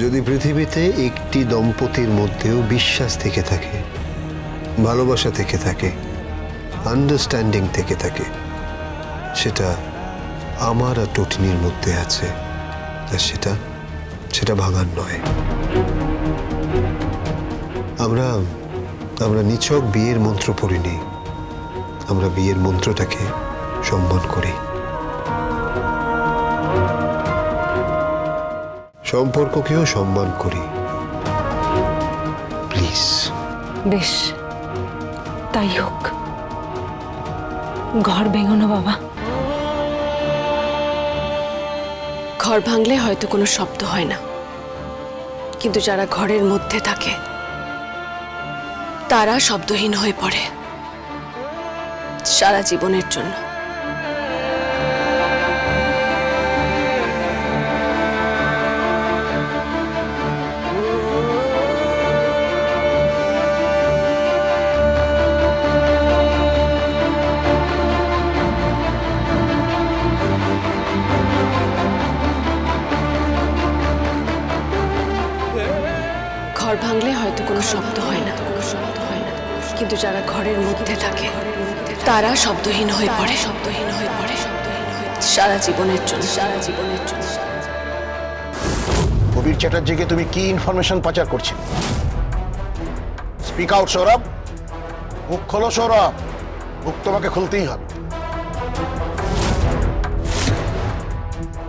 যদি পৃথিবীতে একটি দম্পতির মধ্যেও বিশ্বাস থেকে থাকে, ভালোবাসা থেকে থাকে, আন্ডারস্ট্যান্ডিং থেকে থাকে, সেটা আমার আর টটিনির মধ্যে আছে। আর সেটা ভাঙার নয়। আমরা নিছক বিয়ের মন্ত্র পড়িনি, আমরা বিয়ের মন্ত্রটাকে সম্মান করি, সম্পর্ককেও সম্মান করি। প্লিজ। বেশ, তাই হোক। ঘর ভেঙো না বাবা। ঘর ভাঙলে হয়তো কোনো শব্দ হয় না, কিন্তু যারা ঘরের মধ্যে থাকে তারা শব্দহীন হয়ে পড়ে সারা জীবনের জন্য। ঘর ভাঙলে হয়তো কোনো শব্দ হয় না, কিন্তু যারা ঘরের মধ্যে থাকে তারা শব্দহীন হয়ে পড়ে সারা জীবনের জন্য। কবির চ্যাটার্জিকে তুমি কি ইনফরমেশন পাচার করছো? স্পিক আউট সৌরভ, মুখ খোলো সৌরভ, মুখ তোমাকে খুলতেই হবে।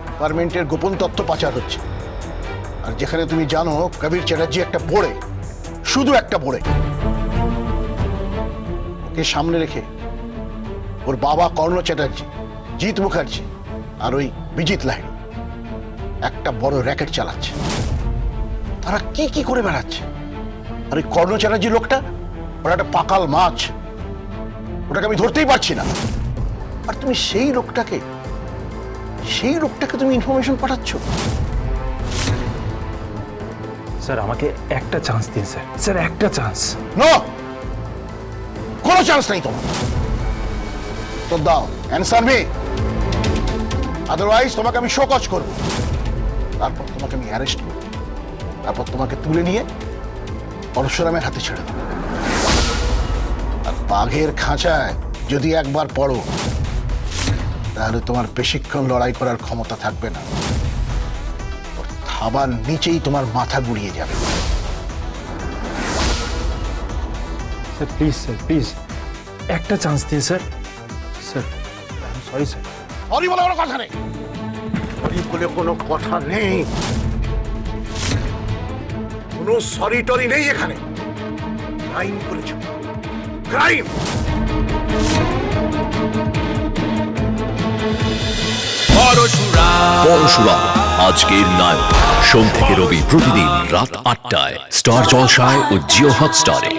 ডিপার্টমেন্টের গোপন তথ্য পাচার হচ্ছে, আর যেখানে তুমি জানো কবির চ্যাটার্জি একটা বোড়ে, শুধু একটা বোড়ে, ওকে সামনে রেখে ওর বাবা কর্ণ চ্যাটার্জি, জিৎ মুখার্জি আর ওই বিজিত লাহিড়ী একটা বড় র্যাকেট চালাচ্ছে। তারা কি কি করে বেড়াচ্ছে। আর ওই কর্ণ চ্যাটার্জি লোকটা, ওরা একটা পাকাল মাছ, ওটাকে আমি ধরতেই পারছি না। আর তুমি সেই লোকটাকে তুমি ইনফরমেশন পাঠাচ্ছ। স্যার আমাকে একটা চান্স দিন স্যার, স্যার একটা চান্স। নো, কোনো চান্স নেই তোমার। তো দাও, অ্যানসার মি, আদারওয়াইজ তোমাকে আমি শোকজ করব, তারপর তোমাকে আমি অ্যারেস্ট করব, তারপর তোমাকে তুলে নিয়ে পরশুরামের হাতে ছেড়ে দেবো। আর বাঘের খাঁচায় যদি একবার পড়ো, তাহলে তোমার বেশিক্ষণ লড়াই করার ক্ষমতা থাকবে না। থাবার নিচেই তোমার মাথা গুড়িয়ে যাবে। স্যার প্লিজ, স্যার প্লিজ একটা চান্স দিন sir. Sir sorry sir. Sorry বলে কোনো কথা নেই, সরি বলে কোনো কথা নেই, কোনো সরি টরি নেই এখানে। ক্রাইম করেছ, ক্রাইম। পরশুরাম আজকের নায়ক, সোম থেকে রবি প্রতিদিন রাত ৮টায় স্টার জলসায় ও জিও হটস্টারে।